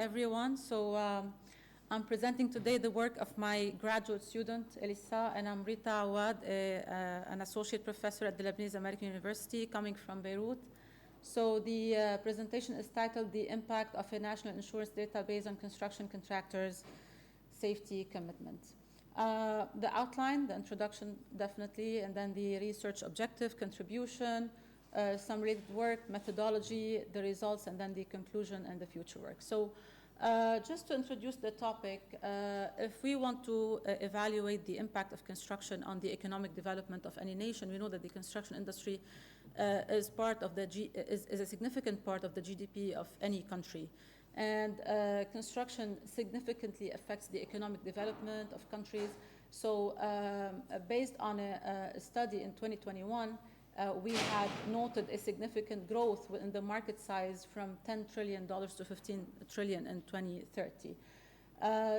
Everyone. I'm presenting today the work of my graduate student, Elissa, and I'm Rita Awwad, an associate professor at the Lebanese American University coming from Beirut. So the presentation is titled The Impact of a National Insurance Database on Construction Contractors' Safety Commitment. The outline, the introduction definitely, and then the research objective, contribution, some related work, methodology, the results, and then the conclusion and the future work. So just to introduce the topic, if we want to evaluate the impact of construction on the economic development of any nation, we know that the construction industry is a significant part of the GDP of any country. And construction significantly affects the economic development of countries. So based on a study in 2021, we had noted a significant growth in the market size from $10 trillion to $15 trillion in 2030.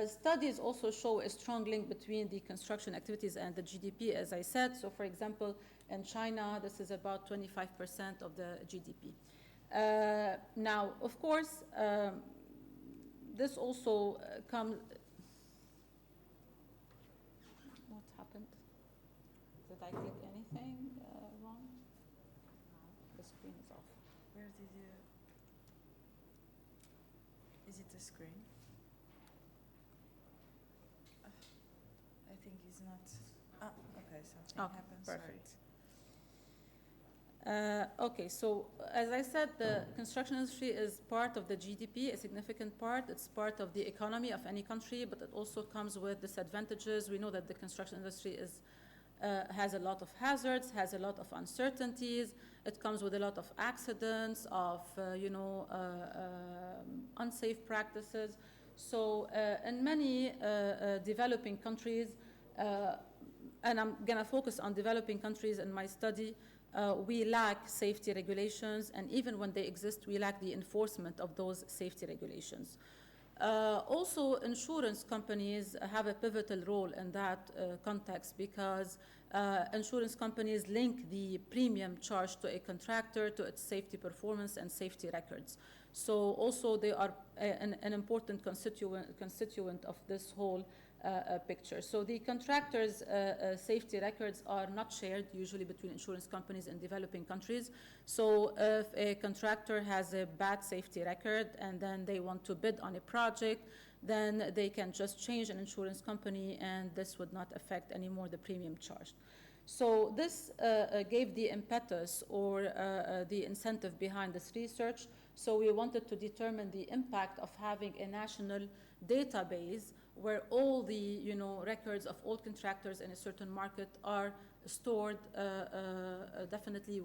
Studies also show a strong link between the construction activities and the GDP, as I said. So, for example, in China, this is about 25% of the GDP. Now, of course, this also comes... What happened? Did I click anything wrong? The screen is off. Where did you... Is it the screen? I think it's not... okay, something happened. Perfect. Okay, so as I said, the construction industry is part of the GDP, a significant part. It's part of the economy of any country, but it also comes with disadvantages. We know that the construction industry has a lot of hazards, has a lot of uncertainties. It comes with a lot of accidents, of unsafe practices. So in many developing countries, and I'm going to focus on developing countries in my study, we lack safety regulations, and even when they exist, we lack the enforcement of those safety regulations. Also, insurance companies have a pivotal role in that context because insurance companies link the premium charged to a contractor to its safety performance and safety records. So also they are an important constituent of this whole picture. So the contractors' safety records are not shared usually between insurance companies in developing countries. So if a contractor has a bad safety record and then they want to bid on a project, then they can just change an insurance company and this would not affect anymore the premium charged. So this gave the impetus or the incentive behind this research. So we wanted to determine the impact of having a national database where all the records of all contractors in a certain market are stored definitely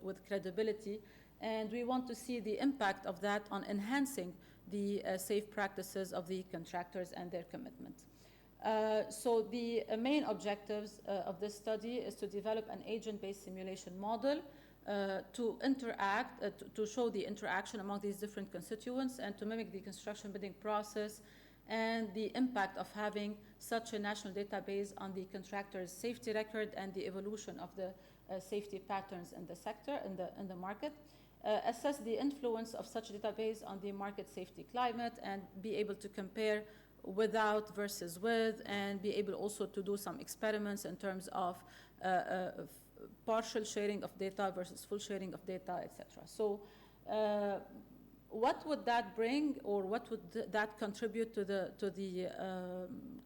with credibility. And we want to see the impact of that on enhancing the safe practices of the contractors and their commitment. So the main objectives of this study is to develop an agent-based simulation model to interact, to show the interaction among these different constituents and to mimic the construction bidding process and the impact of having such a national database on the contractor's safety record and the evolution of the safety patterns in the sector, in the market. Assess the influence of such database on the market safety climate and be able to compare without versus with, and be able also to do some experiments in terms of partial sharing of data versus full sharing of data, etc. So what would that bring, or what would that contribute to the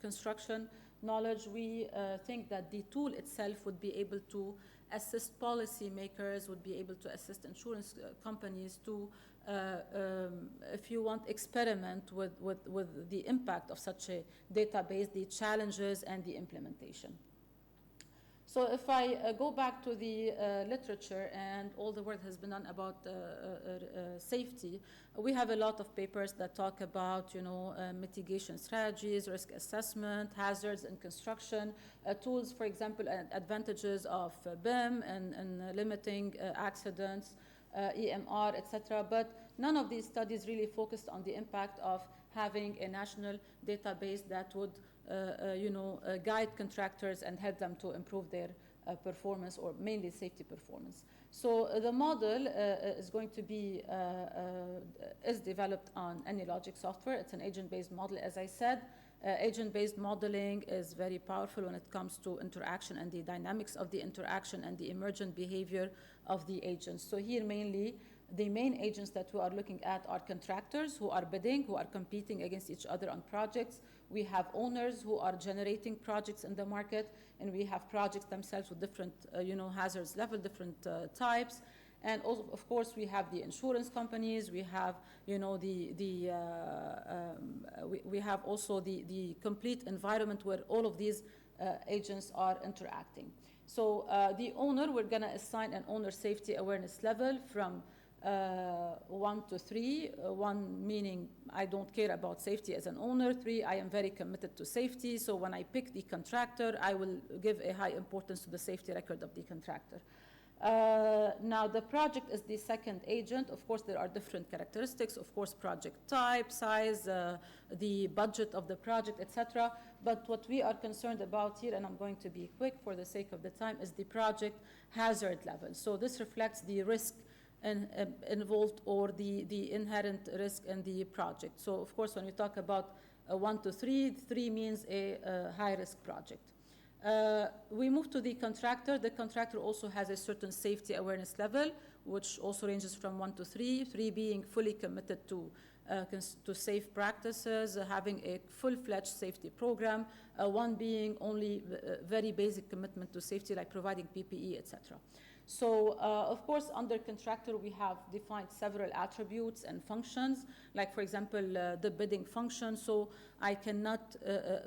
construction knowledge? We think that the tool itself would be able to assist policymakers, would be able to assist insurance companies to, if you want, experiment with the impact of such a database, the challenges, and the implementation. So if I go back to the literature and all the work that has been done about safety, we have a lot of papers that talk about, mitigation strategies, risk assessment, hazards in construction, tools, for example, and advantages of BIM and limiting accidents, EMR, etc. But none of these studies really focused on the impact of having a national database that would guide contractors and help them to improve their performance, or mainly safety performance. So the model is going to be, is developed on AnyLogic software. It's an agent-based model, as I said. Agent-based modeling is very powerful when it comes to interaction and the dynamics of the interaction and the emergent behavior of the agents. So here mainly, the main agents that we are looking at are contractors who are bidding, who are competing against each other on projects. We have owners who are generating projects in the market, and we have projects themselves with different, hazards level, different types. And also, of course, we have the insurance companies. We have, we have also the complete environment where all of these agents are interacting. So the owner, we're going to assign an owner safety awareness level from 1 to 3, 1 meaning I don't care about safety as an owner, 3, I am very committed to safety, so when I pick the contractor, I will give a high importance to the safety record of the contractor. Now the project is the second agent. Of course, there are different characteristics, of course, project type, size, the budget of the project, etc. But what we are concerned about here, and I'm going to be quick for the sake of the time, is the project hazard level. So this reflects the risk involved or the inherent risk in the project. So of course, when we talk about 1 to 3, 3 means a high-risk project. We move to the contractor. The contractor also has a certain safety awareness level, which also ranges from 1 to 3, 3 being fully committed to safe practices, having a full-fledged safety program, 1 being only very basic commitment to safety, like providing PPE, etc. So, of course, under contractor, we have defined several attributes and functions, like, for example, the bidding function. So I cannot,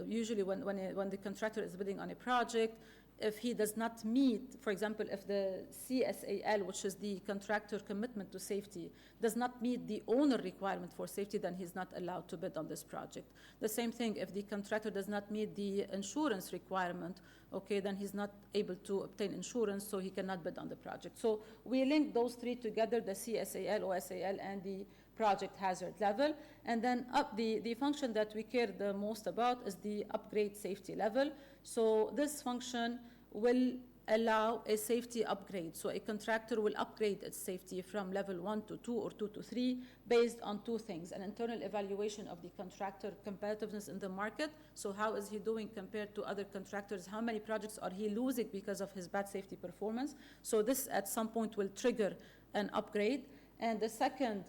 usually when the contractor is bidding on a project, if he does not meet, for example, if the CSAL, which is the contractor commitment to safety, does not meet the owner requirement for safety, then he's not allowed to bid on this project. The same thing, if the contractor does not meet the insurance requirement, okay, then he's not able to obtain insurance, so he cannot bid on the project. So we link those 3 together, the CSAL, OSAL, and the project hazard level. And then the function that we care the most about is the upgrade safety level. So this function will allow a safety upgrade. So a contractor will upgrade its safety from level 1 to 2 or 2 to 3 based on 2 things: an internal evaluation of the contractor competitiveness in the market. So how is he doing compared to other contractors? How many projects are he losing because of his bad safety performance? So this at some point will trigger an upgrade. And the second,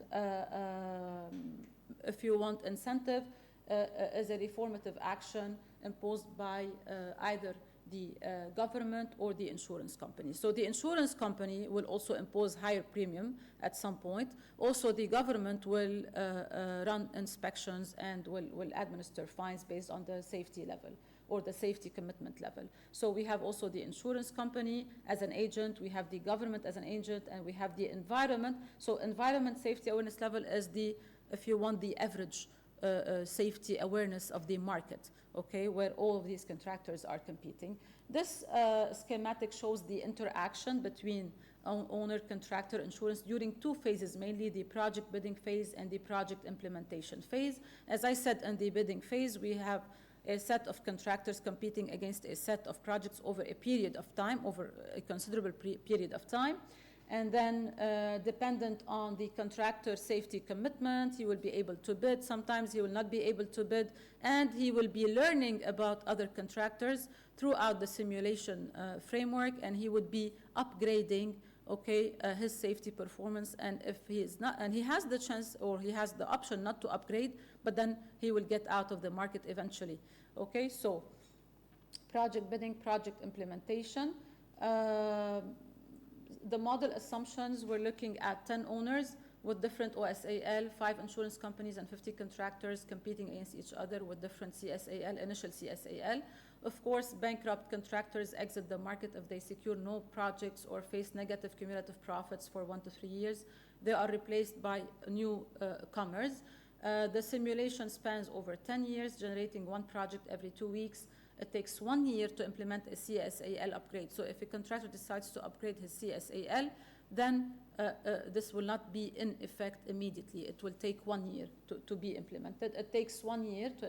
if you want, incentive is a reformative action imposed by either the government or the insurance company. So the insurance company will also impose higher premium at some point. Also, the government will run inspections and will administer fines based on the safety level or the safety commitment level. So we have also the insurance company as an agent, we have the government as an agent, and we have the environment. So environment safety awareness level is the, if you want, the average safety awareness of the market, okay, where all of these contractors are competing. This schematic shows the interaction between owner, contractor, insurance during 2 phases, mainly the project bidding phase and the project implementation phase. As I said, in the bidding phase, we have a set of contractors competing against a set of projects over a period of time, over a considerable period of time. And then dependent on the contractor safety commitment, he will be able to bid. Sometimes he will not be able to bid, and he will be learning about other contractors throughout the simulation framework, and he would be upgrading, okay, his safety performance. And if he is not, and he has the chance or he has the option not to upgrade, but then he will get out of the market eventually. Okay, so project bidding, project implementation. The model assumptions, we're looking at 10 owners with different OSAL, 5 insurance companies, and 50 contractors competing against each other with different CSAL, initial CSAL. Of course, bankrupt contractors exit the market if they secure no projects or face negative cumulative profits for 1 to 3 years. They are replaced by newcomers. The simulation spans over 10 years, generating 1 project every 2 weeks. It takes 1 year to implement a CSAL upgrade. So if a contractor decides to upgrade his CSAL, then this will not be in effect immediately. It will take 1 year to be implemented. It takes 1 year to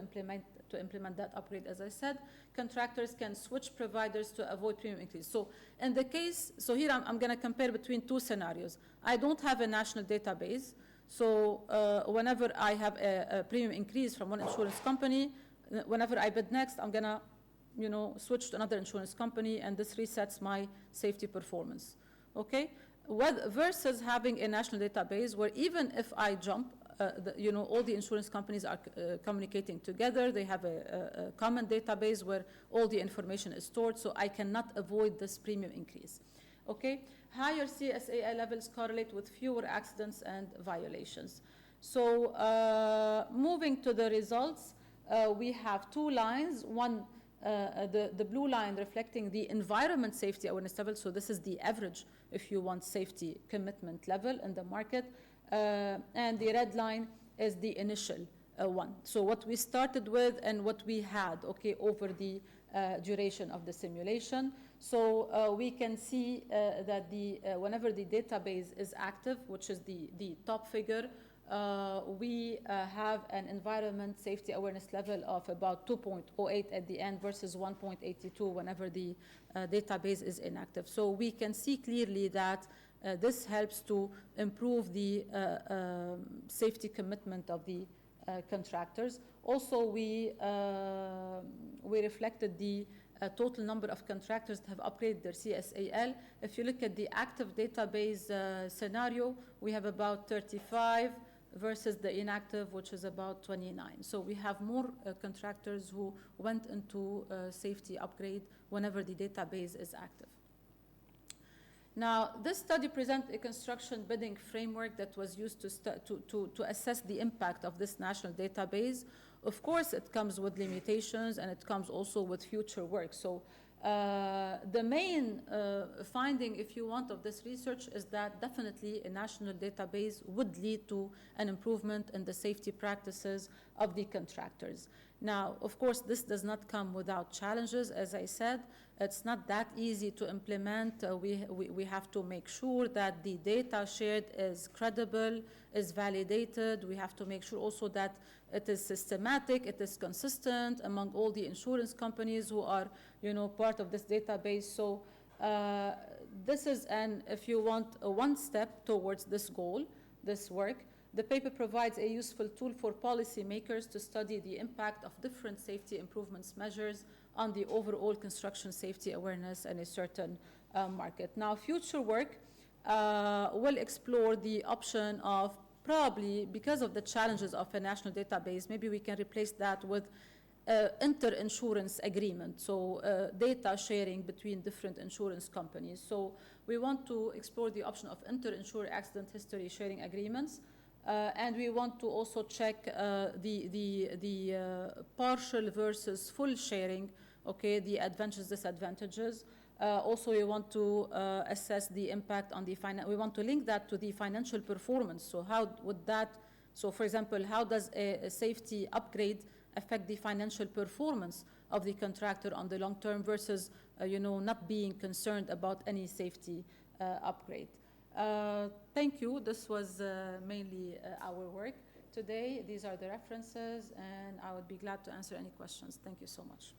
implement that upgrade, as I said. Contractors can switch providers to avoid premium increase. So in the case, so here I'm going to compare between two scenarios. I don't have a national database, so whenever I have a premium increase from one insurance company, whenever I bid next, I'm going to switch to another insurance company, and this resets my safety performance, okay? Versus having a national database where even if I jump, all the insurance companies are communicating together. They have a common database where all the information is stored, so I cannot avoid this premium increase, okay? Higher CSAI levels correlate with fewer accidents and violations. So moving to the results, we have two lines. One, the blue line reflecting the environment safety awareness level. So this is the average, if you want, safety commitment level in the market. And the red line is the initial one. So what we started with and what we had, okay, over the duration of the simulation. So we can see that whenever the database is active, which is the top figure, we have an environment safety awareness level of about 2.08 at the end versus 1.82 whenever the database is inactive. So we can see clearly that this helps to improve the safety commitment of the contractors. Also, we reflected the total number of contractors that have upgraded their CSAL. If you look at the active database scenario, we have about 35 versus the inactive, which is about 29. So we have more contractors who went into safety upgrade whenever the database is active. Now, this study presents a construction bidding framework that was used to assess the impact of this national database. Of course, it comes with limitations, and it comes also with future work. So the main finding, if you want, of this research is that definitely a national database would lead to an improvement in the safety practices of the contractors. Now, of course, this does not come without challenges. As I said, it's not that easy to implement. We have to make sure that the data shared is credible, is validated. We have to make sure also that it is systematic, it is consistent among all the insurance companies who are, part of this database. So this is, if you want, one step towards this goal, this work. The paper provides a useful tool for policymakers to study the impact of different safety improvements measures on the overall construction safety awareness in a certain market. Now, future work will explore the option of probably, because of the challenges of a national database, maybe we can replace that with inter-insurance agreement, so data sharing between different insurance companies. So we want to explore the option of inter-insurer accident history sharing agreements. And we want to also check the partial versus full sharing, okay, the advantages, disadvantages. Also, we want to assess the impact on the we want to link that to the financial performance. So how would that, so for example, how does a safety upgrade affect the financial performance of the contractor on the long term versus, not being concerned about any safety upgrade. Thank you. This was mainly our work today. These are the references, and I would be glad to answer any questions. Thank you so much.